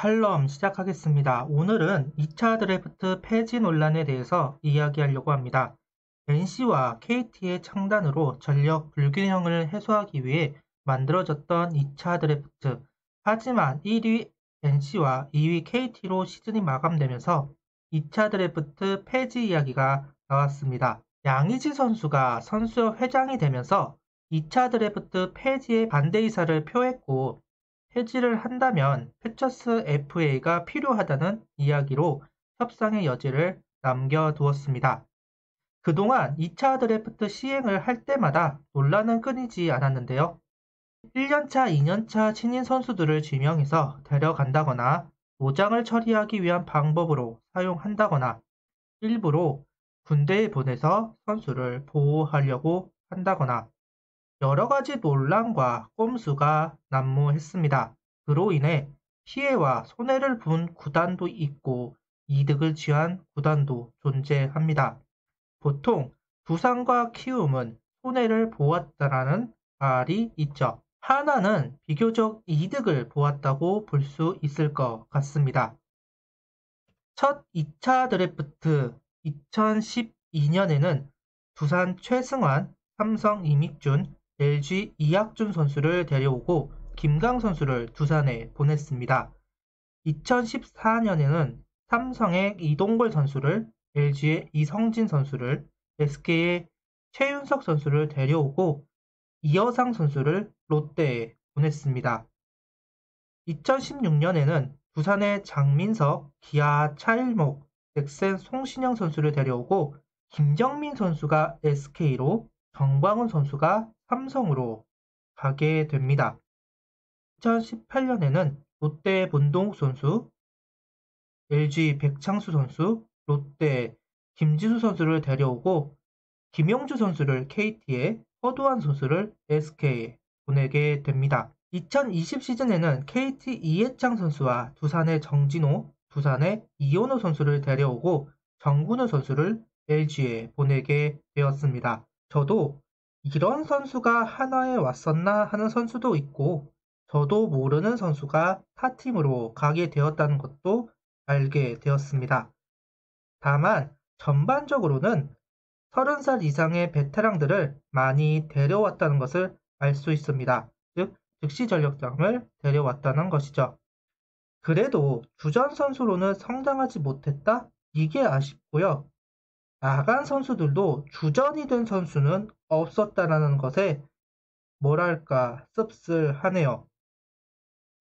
칼럼 시작하겠습니다. 오늘은 2차 드래프트 폐지 논란에 대해서 이야기하려고 합니다. NC와 KT의 창단으로 전력 불균형을 해소하기 위해 만들어졌던 2차 드래프트. 하지만 1위 NC와 2위 KT로 시즌이 마감되면서 2차 드래프트 폐지 이야기가 나왔습니다. 양의지 선수가 선수협 회장이 되면서 2차 드래프트 폐지에 반대 의사를 표했고, 폐지를 한다면 패처스 FA가 필요하다는 이야기로 협상의 여지를 남겨두었습니다. 그동안 2차 드래프트 시행을 할 때마다 논란은 끊이지 않았는데요. 1년차, 2년차 신인 선수들을 지명해서 데려간다거나 노장을 처리하기 위한 방법으로 사용한다거나 일부러 군대에 보내서 선수를 보호하려고 한다거나 여러 가지 논란과 꼼수가 난무했습니다. 그로 인해 피해와 손해를 본 구단도 있고 이득을 취한 구단도 존재합니다. 보통 두산과 키움은 손해를 보았다라는 말이 있죠. 하나는 비교적 이득을 보았다고 볼 수 있을 것 같습니다. 첫 2차 드래프트 2012년에는 두산 최승환, 삼성 이믹준, LG 이학준 선수를 데려오고 김강 선수를 두산에 보냈습니다. 2014년에는 삼성의 이동걸 선수를, LG의 이성진 선수를, SK의 최윤석 선수를 데려오고 이어상 선수를 롯데에 보냈습니다. 2016년에는 두산의 장민석, 기아 차일목, 넥센 송신영 선수를 데려오고 김정민 선수가 SK로, 정광훈 선수가 삼성으로 가게 됩니다. 2018년에는 롯데 문동욱 선수, LG 백창수 선수, 롯데 김지수 선수를 데려오고 김용주 선수를 KT에, 허두한 선수를 SK에 보내게 됩니다. 2020 시즌에는 KT 이해창 선수와 두산의 정진호, 두산의 이현우 선수를 데려오고 정근우 선수를 LG에 보내게 되었습니다. 저도 이런 선수가 하나에 왔었나 하는 선수도 있고, 저도 모르는 선수가 타 팀으로 가게 되었다는 것도 알게 되었습니다. 다만 전반적으로는 30살 이상의 베테랑들을 많이 데려왔다는 것을 알 수 있습니다. 즉, 즉시 전력장을 데려왔다는 것이죠. 그래도 주전 선수로는 성장하지 못했다? 이게 아쉽고요. 나간 선수들도 주전이 된 선수는 없었다라는 것에 뭐랄까 씁쓸하네요.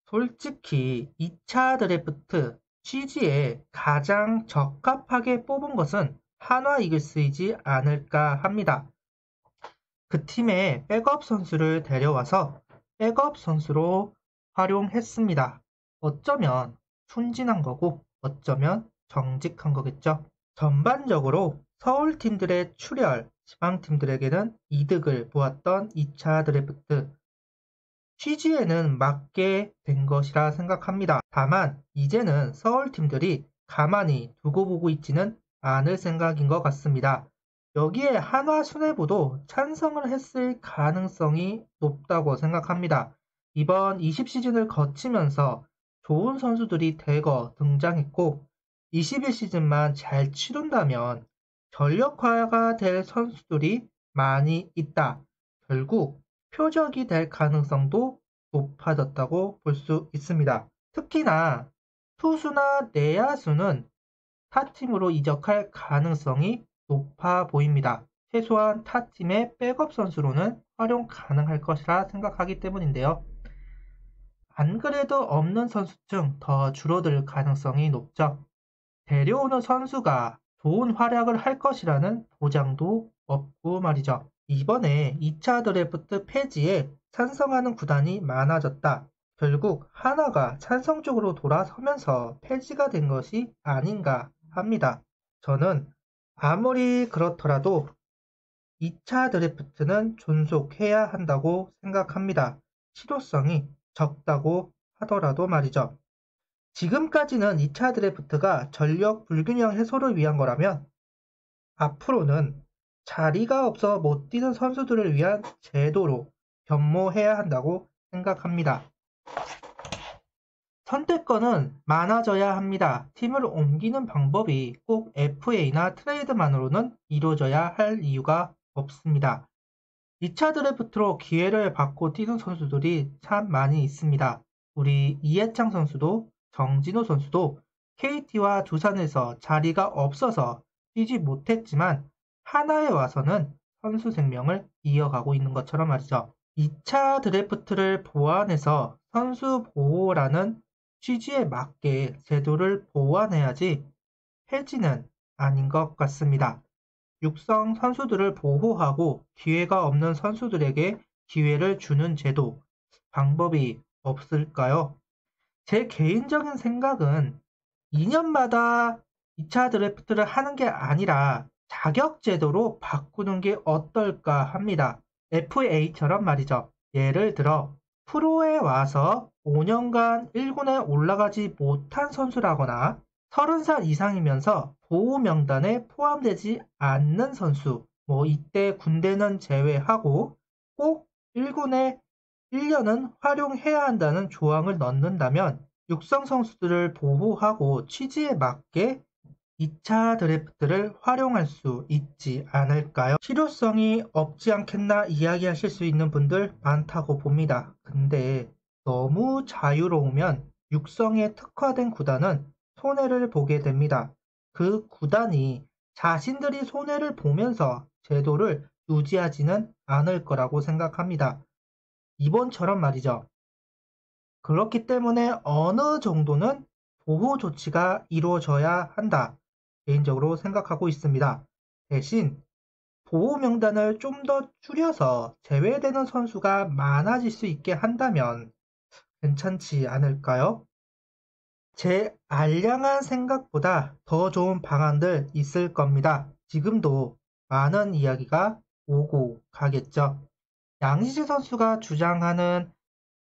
솔직히 2차 드래프트 취지에 가장 적합하게 뽑은 것은 한화 이글스이지 않을까 합니다. 그 팀에 백업 선수를 데려와서 백업 선수로 활용했습니다. 어쩌면 순진한 거고 어쩌면 정직한 거겠죠. 전반적으로 서울팀들의 출혈, 지방팀들에게는 이득을 보았던 2차 드래프트. 취지에는 맞게 된 것이라 생각합니다. 다만 이제는 서울팀들이 가만히 두고 보고 있지는 않을 생각인 것 같습니다. 여기에 한화 수뇌부도 찬성을 했을 가능성이 높다고 생각합니다. 이번 20시즌을 거치면서 좋은 선수들이 대거 등장했고 21시즌만 잘 치른다면 전력화가 될 선수들이 많이 있다. 결국 표적이 될 가능성도 높아졌다고 볼 수 있습니다. 특히나 투수나 내야수는 타팀으로 이적할 가능성이 높아 보입니다. 최소한 타팀의 백업 선수로는 활용 가능할 것이라 생각하기 때문인데요. 안 그래도 없는 선수층 더 줄어들 가능성이 높죠. 데려오는 선수가 좋은 활약을 할 것이라는 보장도 없고 말이죠. 이번에 2차 드래프트 폐지에 찬성하는 구단이 많아졌다. 결국 하나가 찬성적으로 돌아서면서 폐지가 된 것이 아닌가 합니다. 저는 아무리 그렇더라도 2차 드래프트는 존속해야 한다고 생각합니다. 실효성이 적다고 하더라도 말이죠. 지금까지는 2차 드래프트가 전력 불균형 해소를 위한 거라면 앞으로는 자리가 없어 못 뛰는 선수들을 위한 제도로 변모해야 한다고 생각합니다. 선택권은 많아져야 합니다. 팀을 옮기는 방법이 꼭 FA나 트레이드만으로는 이루어져야 할 이유가 없습니다. 2차 드래프트로 기회를 받고 뛰는 선수들이 참 많이 있습니다. 우리 이해창 선수도 정진호 선수도 KT와 두산에서 자리가 없어서 뛰지 못했지만 하나에 와서는 선수 생명을 이어가고 있는 것처럼 말이죠. 2차 드래프트를 보완해서 선수 보호라는 취지에 맞게 제도를 보완해야지 폐지는 아닌 것 같습니다. 육성 선수들을 보호하고 기회가 없는 선수들에게 기회를 주는 제도, 방법이 없을까요? 제 개인적인 생각은 2년마다 2차 드래프트를 하는 게 아니라 자격 제도로 바꾸는 게 어떨까 합니다. FA처럼 말이죠. 예를 들어 프로에 와서 5년간 1군에 올라가지 못한 선수라거나 30살 이상이면서 보호 명단에 포함되지 않는 선수, 이때 군대는 제외하고 꼭 1군에 1년은 활용해야 한다는 조항을 넣는다면 육성 선수들을 보호하고 취지에 맞게 2차 드래프트를 활용할 수 있지 않을까요? 실효성이 없지 않겠나 이야기하실 수 있는 분들 많다고 봅니다. 근데 너무 자유로우면 육성에 특화된 구단은 손해를 보게 됩니다. 그 구단이 자신들이 손해를 보면서 제도를 유지하지는 않을 거라고 생각합니다. 이번처럼 말이죠. 그렇기 때문에 어느 정도는 보호 조치가 이루어져야 한다. 개인적으로 생각하고 있습니다. 대신 보호 명단을 좀 더 줄여서 제외되는 선수가 많아질 수 있게 한다면 괜찮지 않을까요? 제 알량한 생각보다 더 좋은 방안들 있을 겁니다. 지금도 많은 이야기가 오고 가겠죠. 양희지 선수가 주장하는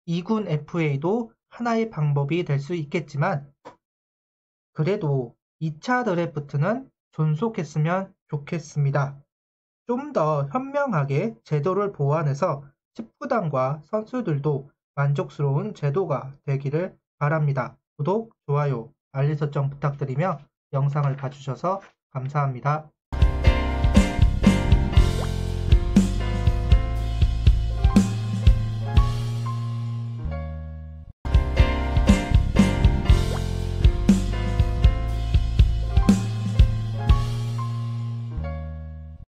2군 FA도 하나의 방법이 될 수 있겠지만 그래도 2차 드래프트는 존속했으면 좋겠습니다. 좀 더 현명하게 제도를 보완해서 19단과 선수들도 만족스러운 제도가 되기를 바랍니다. 구독, 좋아요, 알림 설정 부탁드리며 영상을 봐주셔서 감사합니다.